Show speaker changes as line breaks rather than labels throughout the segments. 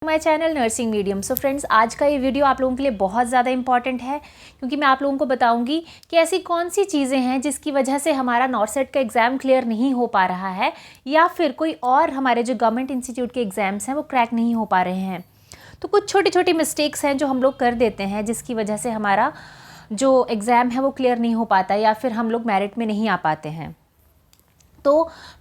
My channel nursing medium. So friends, आज का ये वीडियो आप लोगों के लिए बहुत ज़्यादा इंपॉर्टेंट है क्योंकि मैं आप लोगों को बताऊंगी कि ऐसी कौन सी चीज़ें हैं जिसकी वजह से हमारा नॉर्सेट का एग्ज़ाम क्लियर नहीं हो पा रहा है या फिर कोई और हमारे जो गवर्नमेंट इंस्टीट्यूट के एग्ज़ाम्स हैं वो क्रैक नहीं हो पा रहे हैं। तो कुछ छोटी छोटी मिस्टेक्स हैं जो हम लोग कर देते हैं जिसकी वजह से हमारा जो एग्ज़ाम है वो क्लियर नहीं हो पाता या फिर हम लोग मेरिट में नहीं आ पाते हैं। तो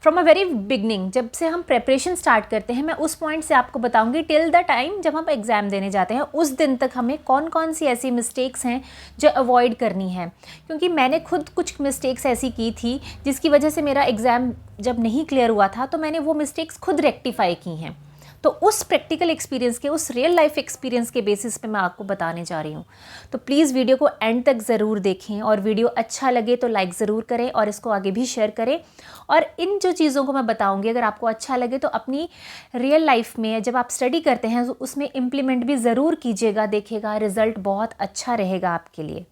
फ्रॉम अ वेरी बिगनिंग, जब से हम प्रेपरेशन स्टार्ट करते हैं, मैं उस पॉइंट से आपको बताऊंगी टिल द टाइम जब हम एग्ज़ाम देने जाते हैं, उस दिन तक हमें कौन कौन सी ऐसी मिस्टेक्स हैं जो अवॉइड करनी है। क्योंकि मैंने खुद कुछ मिस्टेक्स ऐसी की थी जिसकी वजह से मेरा एग्ज़ाम जब नहीं क्लियर हुआ था तो मैंने वो मिस्टेक्स खुद रेक्टिफाई की हैं। तो उस प्रैक्टिकल एक्सपीरियंस के, उस रियल लाइफ एक्सपीरियंस के बेसिस पे मैं आपको बताने जा रही हूँ। तो प्लीज़ वीडियो को एंड तक ज़रूर देखें और वीडियो अच्छा लगे तो लाइक ज़रूर करें और इसको आगे भी शेयर करें। और इन जो चीज़ों को मैं बताऊँगी अगर आपको अच्छा लगे तो अपनी रियल लाइफ में जब आप स्टडी करते हैं तो उसमें इम्प्लीमेंट भी ज़रूर कीजिएगा, देखिएगा रिज़ल्ट बहुत अच्छा रहेगा आपके लिए।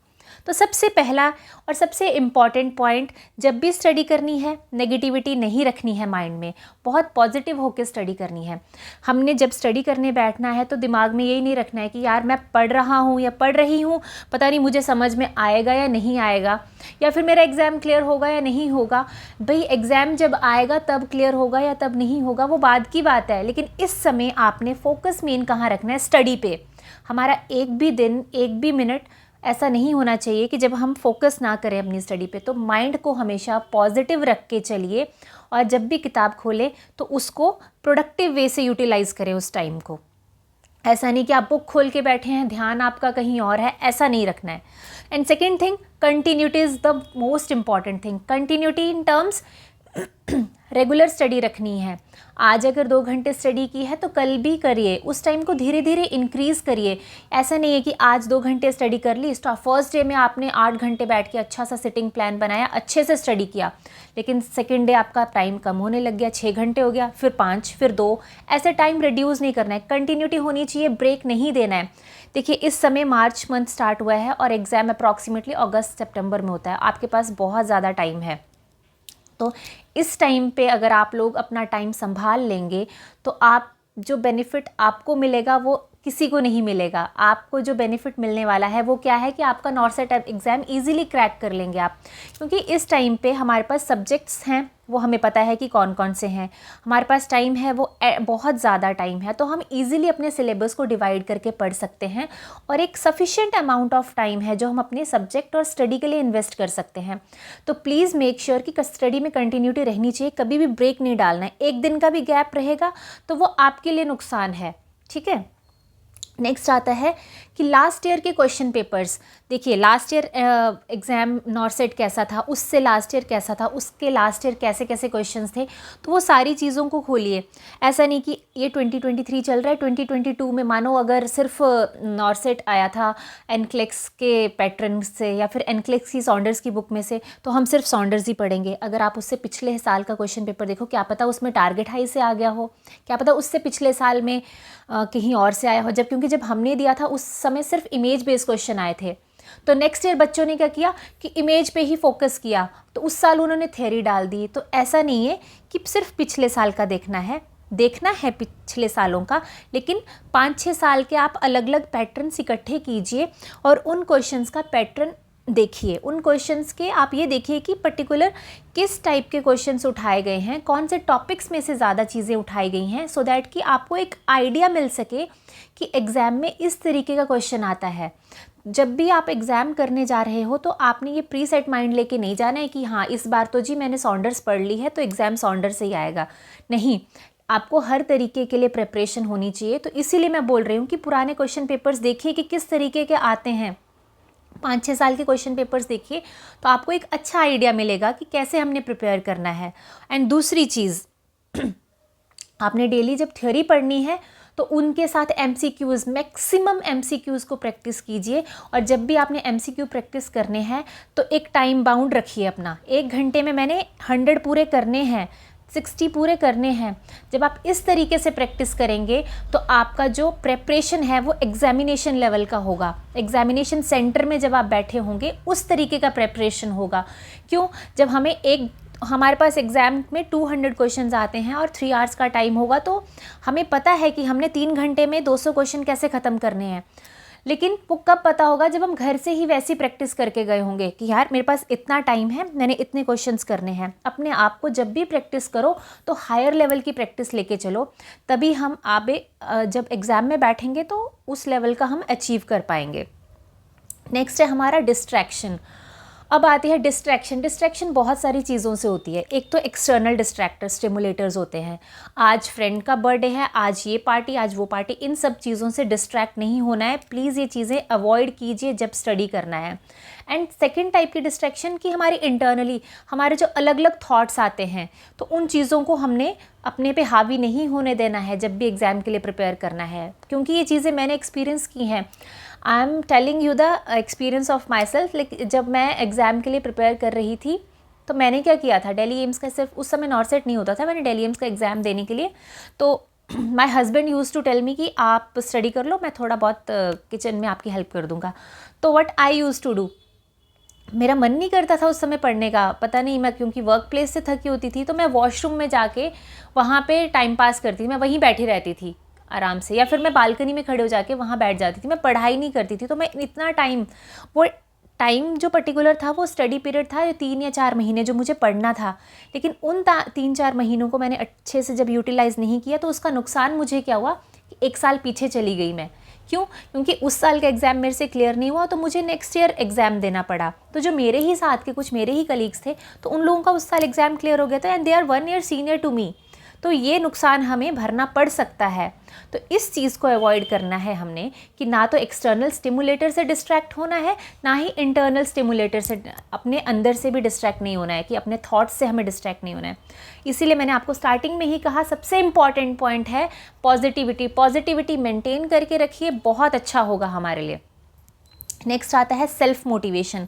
तो सबसे पहला और सबसे इम्पॉर्टेंट पॉइंट, जब भी स्टडी करनी है नेगेटिविटी नहीं रखनी है माइंड में, बहुत पॉजिटिव होकर स्टडी करनी है। हमने जब स्टडी करने बैठना है तो दिमाग में यही नहीं रखना है कि यार मैं पढ़ रहा हूँ या पढ़ रही हूँ, पता नहीं मुझे समझ में आएगा या नहीं आएगा, या फिर मेरा एग्ज़ाम क्लियर होगा या नहीं होगा। भाई एग्ज़ाम जब आएगा तब क्लियर होगा या तब नहीं होगा वो बाद की बात है, लेकिन इस समय आपने फोकस मेन कहाँ रखना है, स्टडी पे। हमारा एक भी दिन, एक भी मिनट ऐसा नहीं होना चाहिए कि जब हम फोकस ना करें अपनी स्टडी पे। तो माइंड को हमेशा पॉजिटिव रख के चलिए और जब भी किताब खोलें तो उसको प्रोडक्टिव वे से यूटिलाइज़ करें उस टाइम को। ऐसा नहीं कि आप बुक खोल के बैठे हैं, ध्यान आपका कहीं और है, ऐसा नहीं रखना है। And second thing, continuity is the most important thing. Continuity in terms regular study रखनी है। आज अगर 2 घंटे स्टडी की है तो कल भी करिए, उस टाइम को धीरे धीरे इंक्रीज़ करिए। ऐसा नहीं है कि आज 2 घंटे स्टडी कर ली, फर्स्ट डे में आपने 8 घंटे बैठ के अच्छा सा सिटिंग प्लान बनाया, अच्छे से स्टडी किया, लेकिन सेकेंड डे आपका टाइम कम होने लग गया, 6 घंटे हो गया, फिर 5, फिर 2, ऐसे टाइम रिड्यूस नहीं करना है। कंटिन्यूटी होनी चाहिए, ब्रेक नहीं देना है। देखिए इस समय मार्च मंथ स्टार्ट हुआ है और एग्ज़ाम अप्रॉक्सीमेटली अगस्त सितंबर में होता है। आपके पास बहुत ज़्यादा टाइम है, तो इस टाइम पे अगर आप लोग अपना टाइम संभाल लेंगे तो आप जो बेनिफिट आपको मिलेगा वो किसी को नहीं मिलेगा। आपको जो बेनिफिट मिलने वाला है वो क्या है कि आपका नॉर्सेट एग्ज़ाम इजीली क्रैक कर लेंगे आप, क्योंकि इस टाइम पे हमारे पास सब्जेक्ट्स हैं वो हमें पता है कि कौन कौन से हैं, हमारे पास टाइम है वो बहुत ज़्यादा टाइम है, तो हम इजीली अपने सिलेबस को डिवाइड करके पढ़ सकते हैं और एक सफिशिएंट अमाउंट ऑफ टाइम है जो हम अपने सब्जेक्ट और स्टडी के लिए इन्वेस्ट कर सकते हैं। तो प्लीज़ मेक श्योर कि स्टडी में कंटिन्यूटी रहनी चाहिए, कभी भी ब्रेक नहीं डालना है। एक दिन का भी गैप रहेगा तो वो आपके लिए नुकसान है, ठीक है। नेक्स्ट आता है कि लास्ट ईयर के क्वेश्चन पेपर्स। देखिए लास्ट ईयर एग्ज़ाम नॉर्सेट कैसा था, उससे लास्ट ईयर कैसा था, उसके लास्ट ईयर कैसे कैसे क्वेश्चंस थे, तो वो सारी चीज़ों को खोलिए। ऐसा नहीं कि ये 2023 चल रहा है, 2022 में मानो अगर सिर्फ नॉर्सेट आया था एनक्लेक्स के पैटर्न से या फिर एनक्लेक्स की सॉन्डर्स की बुक में से, तो हम सिर्फ सॉन्डर्स ही पढ़ेंगे। अगर आप उससे पिछले साल का क्वेश्चन पेपर देखो, क्या पता उसमें टारगेट हाई से आ गया हो, क्या पता उससे पिछले साल में कहीं और से आया हो, जब क्योंकि जब हमने दिया था उस समय सिर्फ इमेज बेस्ड क्वेश्चन आए थे। तो नेक्स्ट ईयर बच्चों ने क्या किया कि इमेज पे ही फोकस किया, तो उस साल उन्होंने थ्योरी डाल दी। तो ऐसा नहीं है कि सिर्फ पिछले साल का देखना है पिछले सालों का, लेकिन 5-6 साल के आप अलग अलग पैटर्न्स इकट्ठे कीजिए और उन क्वेश्चंस का पैटर्न देखिए। उन क्वेश्चंस के आप ये देखिए कि पर्टिकुलर किस टाइप के क्वेश्चंस उठाए गए हैं, कौन से टॉपिक्स में से ज़्यादा चीज़ें उठाई गई हैं, सो दैट कि आपको एक आइडिया मिल सके कि एग्ज़ाम में इस तरीके का क्वेश्चन आता है। जब भी आप एग्ज़ाम करने जा रहे हो तो आपने ये प्री सेट माइंड लेके नहीं जाना है कि हाँ इस बार तो जी मैंने सॉन्डर्स पढ़ ली है तो एग्ज़ाम सॉन्डर्स से ही आएगा। नहीं, आपको हर तरीके के लिए प्रिपरेशन होनी चाहिए। तो इसीलिए मैं बोल रही हूँ कि पुराने क्वेश्चन पेपर्स देखिए कि किस तरीके के आते हैं, 5-6 साल के क्वेश्चन पेपर्स देखिए तो आपको एक अच्छा आइडिया मिलेगा कि कैसे हमने प्रिपेयर करना है। एंड दूसरी चीज़, आपने डेली जब थ्योरी पढ़नी है तो उनके साथ MCQs, मैक्सिमम MCQs को प्रैक्टिस कीजिए। और जब भी आपने MCQ प्रैक्टिस करने हैं तो एक टाइम बाउंड रखिए अपना, 1 घंटे में मैंने 100 पूरे करने हैं, 60 पूरे करने हैं। जब आप इस तरीके से प्रैक्टिस करेंगे तो आपका जो प्रेपरेशन है वो एग्जामिनेशन लेवल का होगा। एग्जामिनेशन सेंटर में जब आप बैठे होंगे उस तरीके का प्रेपरेशन होगा। क्यों? जब हमें एक हमारे पास एग्ज़ाम में 200 क्वेश्चंस आते हैं और 3 आवर्स का टाइम होगा, तो हमें पता है कि हमने 3 घंटे में 200 क्वेश्चन कैसे ख़त्म करने हैं। लेकिन वो कब पता होगा, जब हम घर से ही वैसी प्रैक्टिस करके गए होंगे कि यार मेरे पास इतना टाइम है, मैंने इतने क्वेश्चंस करने हैं। अपने आप को जब भी प्रैक्टिस करो तो हायर लेवल की प्रैक्टिस लेके चलो, तभी हम आगे जब एग्ज़ाम में बैठेंगे तो उस लेवल का हम अचीव कर पाएंगे। नेक्स्ट है हमारा डिस्ट्रैक्शन। अब आती है डिस्ट्रैक्शन। डिस्ट्रैक्शन बहुत सारी चीज़ों से होती है। एक तो एक्सटर्नल डिस्ट्रैक्टर स्टिमुलेटर्स होते हैं, आज फ्रेंड का बर्थडे है, आज ये पार्टी, आज वो पार्टी, इन सब चीज़ों से डिस्ट्रैक्ट नहीं होना है। प्लीज़ ये चीज़ें अवॉइड कीजिए जब स्टडी करना है। एंड सेकेंड टाइप की डिस्ट्रैक्शन कि हमारे इंटरनली हमारे जो अलग अलग थॉट्स आते हैं, तो उन चीज़ों को हमने अपने पे हावी नहीं होने देना है जब भी एग्ज़ाम के लिए प्रिपेयर करना है, क्योंकि ये चीज़ें मैंने एक्सपीरियंस की हैं। I am telling you the experience of my self. लेकिन जब मैं एग्ज़ाम के लिए प्रिपेयर कर रही थी तो मैंने क्या किया था, दिल्ली एम्स का, सिर्फ उस समय नॉर्सेट नहीं होता था, मैंने दिल्ली एम्स का एग्ज़ाम देने के लिए, तो my husband use to tell me कि आप स्टडी कर लो, मैं थोड़ा बहुत किचन में आपकी हेल्प कर दूँगा। तो what I use to do, मेरा मन नहीं करता था उस समय पढ़ने का, पता नहीं, मैं क्योंकि वर्क प्लेस से थकी होती थी, तो मैं वॉशरूम में जाके वहाँ पे टाइम पास करती थी, मैं वहीं बैठी रहती थी आराम से, या फिर मैं बालकनी में खड़े हो जाके वहाँ बैठ जाती थी। मैं पढ़ाई नहीं करती थी। तो मैं इतना टाइम, वो टाइम जो पर्टिकुलर था वो स्टडी पीरियड था, 3 या 4 महीने जो मुझे पढ़ना था, लेकिन उन 3-4 महीनों को मैंने अच्छे से जब यूटिलाइज़ नहीं किया तो उसका नुकसान मुझे क्या हुआ कि 1 साल पीछे चली गई मैं। क्यों? क्योंकि उस साल का एग्ज़ाम मेरे से क्लियर नहीं हुआ, तो मुझे नेक्स्ट ईयर एग्ज़ाम देना पड़ा। तो जो मेरे ही साथ के कुछ मेरे ही कलीग्स थे, तो उन लोगों का उस साल एग्ज़ाम क्लियर हो गया था, and they are 1 year senior to me. तो ये नुकसान हमें भरना पड़ सकता है। तो इस चीज़ को अवॉइड करना है हमने कि ना तो एक्सटर्नल स्टिमुलेटर से डिस्ट्रैक्ट होना है, ना ही इंटरनल स्टिमुलेटर से, अपने अंदर से भी डिस्ट्रैक्ट नहीं होना है, कि अपने थॉट्स से हमें डिस्ट्रैक्ट नहीं होना है। इसीलिए मैंने आपको स्टार्टिंग में ही कहा, सबसे इम्पॉर्टेंट पॉइंट है पॉजिटिविटी। पॉजिटिविटी मेंटेन करके रखिए, बहुत अच्छा होगा हमारे लिए। नेक्स्ट आता है सेल्फ मोटिवेशन।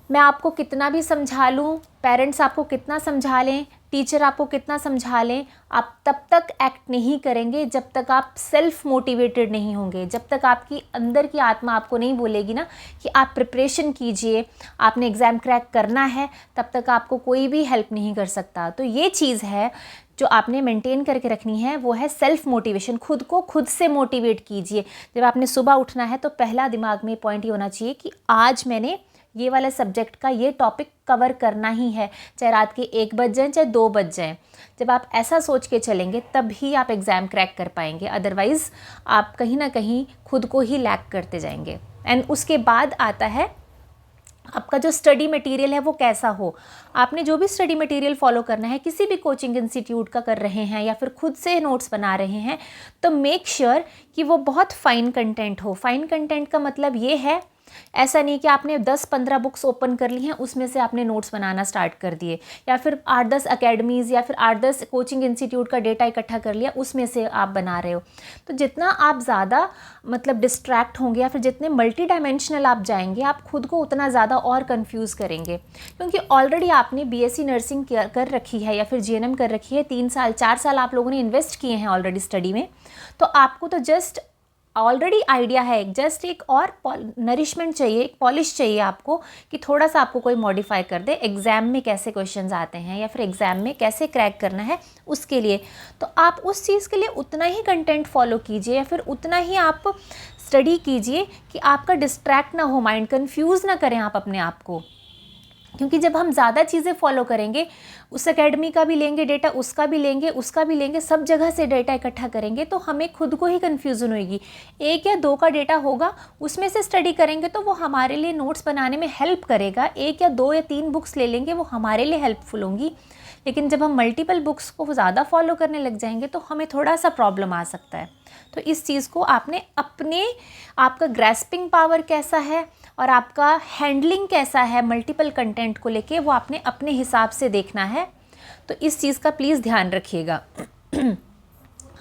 मैं आपको कितना भी समझा लूँ, पेरेंट्स आपको कितना समझा लें, टीचर आपको कितना समझा लें, आप तब तक एक्ट नहीं करेंगे जब तक आप सेल्फ मोटिवेटेड नहीं होंगे, जब तक आपकी अंदर की आत्मा आपको नहीं बोलेगी ना कि आप प्रिपरेशन कीजिए, आपने एग्ज़ाम क्रैक करना है, तब तक आपको कोई भी हेल्प नहीं कर सकता। तो ये चीज़ है जो आपने मेंटेन करके रखनी है, वो है सेल्फ मोटिवेशन। खुद को खुद से मोटिवेट कीजिए। जब आपने सुबह उठना है तो पहला दिमाग में पॉइंट ये होना चाहिए कि आज मैंने ये वाला सब्जेक्ट का ये टॉपिक कवर करना ही है, चाहे रात के 1 बज जाए चाहे 2 बज जाए। जब आप ऐसा सोच के चलेंगे तब ही आप एग्ज़ाम क्रैक कर पाएंगे, अदरवाइज़ आप कहीं ना कहीं खुद को ही लैक करते जाएंगे। एंड उसके बाद आता है आपका जो स्टडी मटेरियल है वो कैसा हो। आपने जो भी स्टडी मटेरियल फॉलो करना है, किसी भी कोचिंग इंस्टीट्यूट का कर रहे हैं या फिर खुद से नोट्स बना रहे हैं, तो मेक श्योर कि वो बहुत फाइन कंटेंट हो। फाइन कंटेंट का मतलब ये है, ऐसा नहीं कि आपने 10-15 बुक्स ओपन कर ली हैं, उसमें से आपने नोट्स बनाना स्टार्ट कर दिए, या फिर 8-10 अकेडमीज़ या फिर 8-10 कोचिंग इंस्टीट्यूट का डेटा इकट्ठा कर लिया, उसमें से आप बना रहे हो। तो जितना आप ज़्यादा मतलब डिस्ट्रैक्ट होंगे या फिर जितने मल्टी डायमेंशनल आप जाएंगे, आप खुद को उतना ज़्यादा और कंफ्यूज करेंगे। क्योंकि ऑलरेडी आपने बीएससी नर्सिंग कर रखी है या फिर जीएनएम कर रखी है, 3 साल 4 साल आप लोगों ने इन्वेस्ट किए हैं ऑलरेडी स्टडी में, तो आपको तो जस्ट ऑलरेडी आइडिया है, जस्ट एक और नरिशमेंट चाहिए, एक पॉलिश चाहिए आपको कि थोड़ा सा आपको कोई मॉडिफाई कर दे, एग्ज़ाम में कैसे क्वेश्चंस आते हैं या फिर एग्ज़ाम में कैसे क्रैक करना है उसके लिए। तो आप उस चीज़ के लिए उतना ही कंटेंट फॉलो कीजिए या फिर उतना ही आप स्टडी कीजिए कि आपका डिस्ट्रैक्ट ना हो, माइंड कंफ्यूज ना करें आप अपने आप को। क्योंकि जब हम ज़्यादा चीज़ें फॉलो करेंगे, उस एकेडमी का भी लेंगे डेटा, उसका भी लेंगे, उसका भी लेंगे, सब जगह से डेटा इकट्ठा करेंगे, तो हमें खुद को ही कन्फ्यूज़न होगी। 1 या 2 का डेटा होगा, उसमें से स्टडी करेंगे तो वो हमारे लिए नोट्स बनाने में हेल्प करेगा। 1 या 2 या 3 बुक्स ले लेंगे, वो हमारे लिए हेल्पफुल होंगी। लेकिन जब हम मल्टीपल बुक्स को ज़्यादा फॉलो करने लग जाएंगे तो हमें थोड़ा सा प्रॉब्लम आ सकता है। तो इस चीज़ को आपने आपका ग्रैस्पिंग पावर कैसा है और आपका हैंडलिंग कैसा है मल्टीपल कंटेंट को लेके, वो आपने अपने हिसाब से देखना है। तो इस चीज़ का प्लीज़ ध्यान रखिएगा।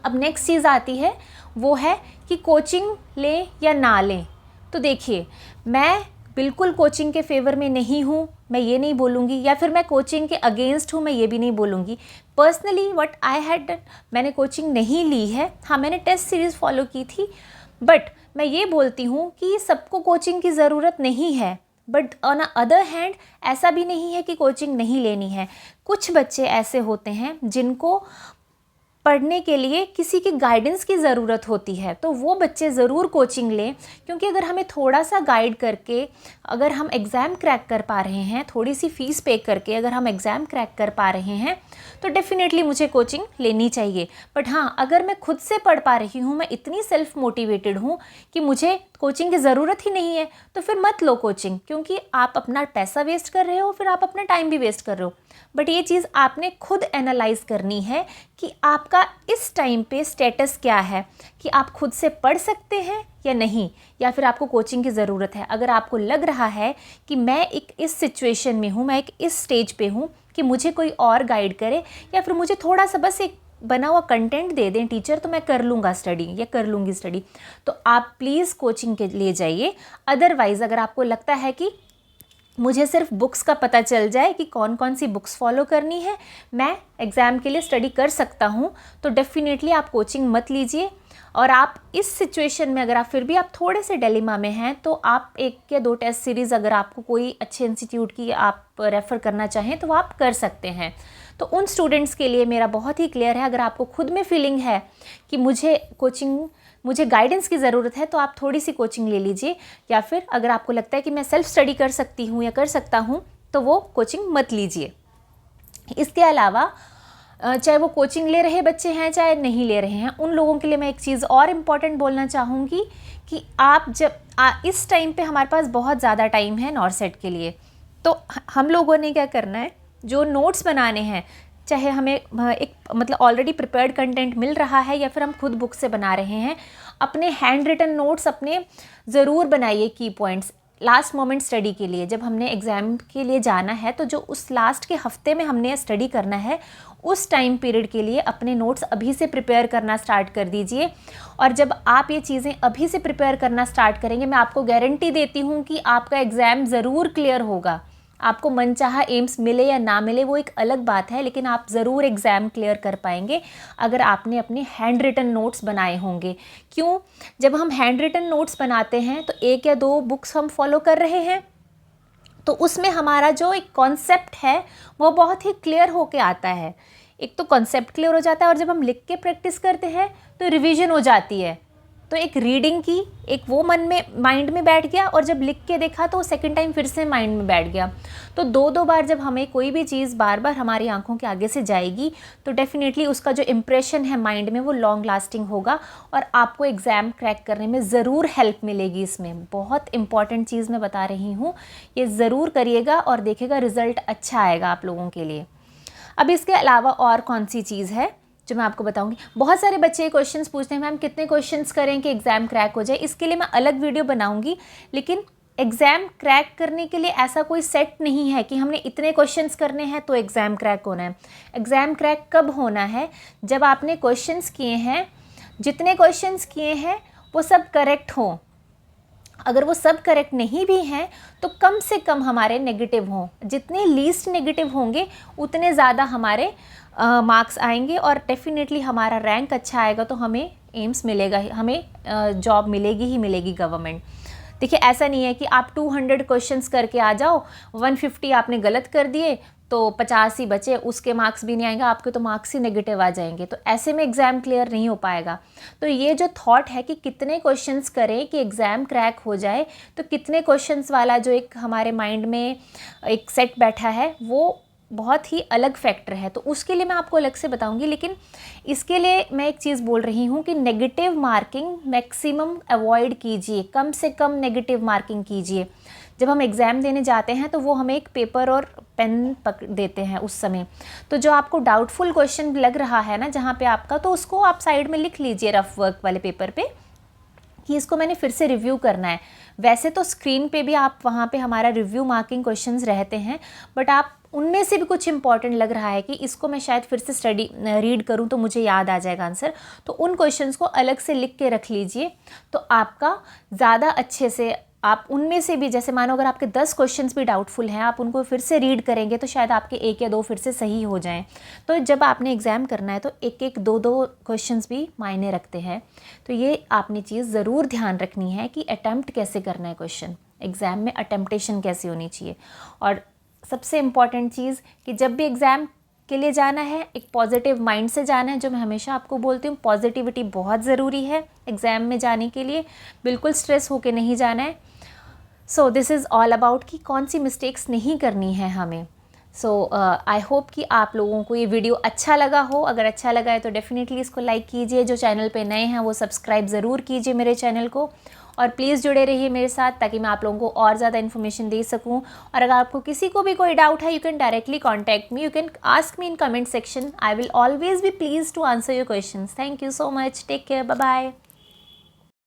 अब नेक्स्ट चीज़ आती है, वो है कि कोचिंग लें या ना लें। तो देखिए, मैं बिल्कुल कोचिंग के फेवर में नहीं हूँ, मैं ये नहीं बोलूँगी, या फिर मैं कोचिंग के अगेंस्ट हूँ, मैं ये भी नहीं बोलूँगी। Personally what I had done, मैंने कोचिंग नहीं ली है, हाँ मैंने टेस्ट सीरीज़ फॉलो की थी, बट मैं ये बोलती हूँ कि सबको कोचिंग की ज़रूरत नहीं है। बट ऑन अदर हैंड ऐसा भी नहीं है कि कोचिंग नहीं लेनी है। कुछ बच्चे ऐसे होते हैं जिनको पढ़ने के लिए किसी की गाइडेंस की ज़रूरत होती है, तो वो बच्चे ज़रूर कोचिंग लें, क्योंकि अगर हमें थोड़ा सा गाइड करके अगर हम एग्ज़ाम क्रैक कर पा रहे हैं, थोड़ी सी फ़ीस पे करके अगर हम एग्ज़ाम क्रैक कर पा रहे हैं, तो डेफ़िनेटली मुझे कोचिंग लेनी चाहिए। बट हाँ, अगर मैं खुद से पढ़ पा रही हूँ, मैं इतनी सेल्फ मोटिवेटेड हूँ कि मुझे कोचिंग की ज़रूरत ही नहीं है, तो फिर मत लो कोचिंग, क्योंकि आप अपना पैसा वेस्ट कर रहे हो, फिर आप अपना टाइम भी वेस्ट कर रहे हो। बट ये चीज़ आपने खुद एनालाइज करनी है कि आपका इस टाइम पे स्टेटस क्या है, कि आप खुद से पढ़ सकते हैं या नहीं, या फिर आपको कोचिंग की ज़रूरत है। अगर आपको लग रहा है कि मैं एक इस सिचुएशन में हूँ, मैं एक इस स्टेज पे हूँ कि मुझे कोई और गाइड करे, या फिर मुझे थोड़ा सा बस एक बना हुआ कंटेंट दे दें टीचर, तो मैं कर लूँगा स्टडी या कर लूँगी स्टडी, तो आप प्लीज़ कोचिंग के लिए जाइए। अदरवाइज़ अगर आपको लगता है कि मुझे सिर्फ बुक्स का पता चल जाए कि कौन कौन सी बुक्स फॉलो करनी है, मैं एग्ज़ाम के लिए स्टडी कर सकता हूँ, तो डेफ़िनेटली आप कोचिंग मत लीजिए। और आप इस सिचुएशन में अगर आप फिर भी आप थोड़े से डिलेमा में हैं, तो आप 1 या 2 टेस्ट सीरीज़ अगर आपको कोई अच्छे इंस्टीट्यूट की आप रेफ़र करना चाहें तो आप कर सकते हैं। तो उन स्टूडेंट्स के लिए मेरा बहुत ही क्लियर है, अगर आपको खुद में फीलिंग है कि मुझे गाइडेंस की ज़रूरत है, तो आप थोड़ी सी कोचिंग ले लीजिए, या फिर अगर आपको लगता है कि मैं सेल्फ स्टडी कर सकती हूँ या कर सकता हूँ, तो वो कोचिंग मत लीजिए। इसके अलावा चाहे वो कोचिंग ले रहे बच्चे हैं चाहे नहीं ले रहे हैं, उन लोगों के लिए मैं एक चीज़ और इम्पॉर्टेंट बोलना चाहूँगी कि आप जब इस टाइम पे हमारे पास बहुत ज़्यादा टाइम है नॉर्सेट के लिए, तो हम लोगों ने क्या करना है, जो नोट्स बनाने हैं, चाहे हमें एक मतलब ऑलरेडी प्रिपेयर्ड कंटेंट मिल रहा है या फिर हम खुद बुक से बना रहे हैं, अपने हैंड रिटन नोट्स अपने ज़रूर बनाइए, की पॉइंट्स लास्ट मोमेंट स्टडी के लिए। जब हमने एग्ज़ाम के लिए जाना है, तो जो उस लास्ट के हफ्ते में हमने स्टडी करना है, उस टाइम पीरियड के लिए अपने नोट्स अभी से प्रिपेयर करना स्टार्ट कर दीजिए। और जब आप ये चीज़ें अभी से प्रिपेयर करना स्टार्ट करेंगे, मैं आपको गारंटी देती हूँ कि आपका एग्ज़ाम ज़रूर क्लियर होगा। आपको मनचाहा एम्स मिले या ना मिले वो एक अलग बात है, लेकिन आप ज़रूर एग्ज़ाम क्लियर कर पाएंगे अगर आपने अपने हैंड रिटन नोट्स बनाए होंगे। क्यों? जब हम हैंड रिटन नोट्स बनाते हैं तो 1 या 2 बुक्स हम फॉलो कर रहे हैं, तो उसमें हमारा जो एक कॉन्सेप्ट है वो बहुत ही क्लियर होके आता है। एक तो कॉन्सेप्ट क्लियर हो जाता है, और जब हम लिख के प्रैक्टिस करते हैं तो रिवीजन हो जाती है। तो एक रीडिंग की एक वो माइंड में बैठ गया, और जब लिख के देखा तो सेकंड टाइम फिर से माइंड में बैठ गया। तो 2-2 बार जब हमें कोई भी चीज़ बार बार हमारी आंखों के आगे से जाएगी, तो डेफिनेटली उसका जो इम्प्रेशन है माइंड में वो लॉन्ग लास्टिंग होगा, और आपको एग्ज़ाम क्रैक करने में ज़रूर हेल्प मिलेगी। इसमें बहुत इंपॉर्टेंट चीज़ मैं बता रही हूँ, ये ज़रूर करिएगा और देखिएगा रिज़ल्ट अच्छा आएगा आप लोगों के लिए। अब इसके अलावा और कौन सी चीज़ है जो मैं आपको बताऊंगी। बहुत सारे बच्चे क्वेश्चंस पूछते हैं, मैम कितने क्वेश्चंस करें कि एग्ज़ाम क्रैक हो जाए। इसके लिए मैं अलग वीडियो बनाऊंगी, लेकिन एग्ज़ाम क्रैक करने के लिए ऐसा कोई सेट नहीं है कि हमने इतने क्वेश्चंस करने हैं तो एग्ज़ाम क्रैक होना है। एग्ज़ाम क्रैक कब होना है? जब आपने क्वेश्चंस किए हैं, जितने क्वेश्चंस किए हैं वो सब करेक्ट हों। अगर वो सब करेक्ट नहीं भी हैं तो कम से कम हमारे नेगेटिव हों। जितने लीस्ट नेगेटिव होंगे उतने ज़्यादा हमारे मार्क्स आएंगे, और डेफिनेटली हमारा रैंक अच्छा आएगा, तो हमें एम्स मिलेगा, हमें जॉब मिलेगी ही मिलेगी गवर्नमेंट। देखिए, ऐसा नहीं है कि आप 200 क्वेश्चंस करके आ जाओ, 150 आपने गलत कर दिए तो 50 ही बचे, उसके मार्क्स भी नहीं आएंगे, आपके तो मार्क्स ही नेगेटिव आ जाएंगे। तो ऐसे में एग्ज़ाम क्लियर नहीं हो पाएगा। तो ये जो थॉट है कि कितने क्वेश्चंस करें कि एग्ज़ाम क्रैक हो जाए, तो कितने क्वेश्चंस वाला जो एक हमारे माइंड में एक सेट बैठा है वो बहुत ही अलग फैक्टर है, तो उसके लिए मैं आपको अलग से बताऊंगी। लेकिन इसके लिए मैं एक चीज़ बोल रही हूँ कि नेगेटिव मार्किंग मैक्सिमम अवॉइड कीजिए, कम से कम नेगेटिव मार्किंग कीजिए। जब हम एग्ज़ाम देने जाते हैं तो वो हमें एक पेपर और पेन देते हैं उस समय, तो जो आपको डाउटफुल क्वेश्चन लग रहा है ना जहाँ पे आपका, तो उसको आप साइड में लिख लीजिए रफ वर्क वाले पेपर पे कि इसको मैंने फिर से रिव्यू करना है। वैसे तो स्क्रीन पे भी आप वहाँ पे हमारा रिव्यू मार्किंग क्वेश्चंस रहते हैं, बट आप उनमें से भी कुछ इंपॉर्टेंट लग रहा है कि इसको मैं शायद फिर से रीड करूँ तो मुझे याद आ जाएगा आंसर, तो उन क्वेश्चंस को अलग से लिख के रख लीजिए। तो आपका ज़्यादा अच्छे से आप उनमें से भी, जैसे मानो अगर आपके 10 क्वेश्चंस भी डाउटफुल हैं, आप उनको फिर से रीड करेंगे तो शायद आपके 1 या 2 फिर से सही हो जाएं। तो जब आपने एग्ज़ाम करना है तो 1-1, 2-2 क्वेश्चंस भी मायने रखते हैं। तो ये आपने चीज़ ज़रूर ध्यान रखनी है कि अटैम्प्ट कैसे करना है क्वेश्चन। एग्ज़ाम में अटेम्पटेशन कैसी होनी चाहिए। और सबसे इम्पॉर्टेंट चीज़ कि जब भी एग्ज़ाम के लिए जाना है एक पॉजिटिव माइंड से जाना है, जो मैं हमेशा आपको बोलती हूँ पॉजिटिविटी बहुत ज़रूरी है एग्ज़ाम में जाने के लिए, बिल्कुल स्ट्रेस होके नहीं जाना है। So this is all about कि कौन सी मिस्टेक्स नहीं करनी है हमें। सो आई होप कि आप लोगों को ये वीडियो अच्छा लगा हो। अगर अच्छा लगा है तो डेफ़िनेटली इसको लाइक कीजिए, जो चैनल पे नए हैं वो सब्सक्राइब ज़रूर कीजिए मेरे चैनल को, और प्लीज़ जुड़े रहिए मेरे साथ ताकि मैं आप लोगों को और ज़्यादा इन्फॉर्मेशन दे सकूं। और अगर आपको किसी को भी कोई डाउट है, you can directly contact me, you can ask me in comment section, I will always be please to answer your questions. Thank you so much, take care, bye bye.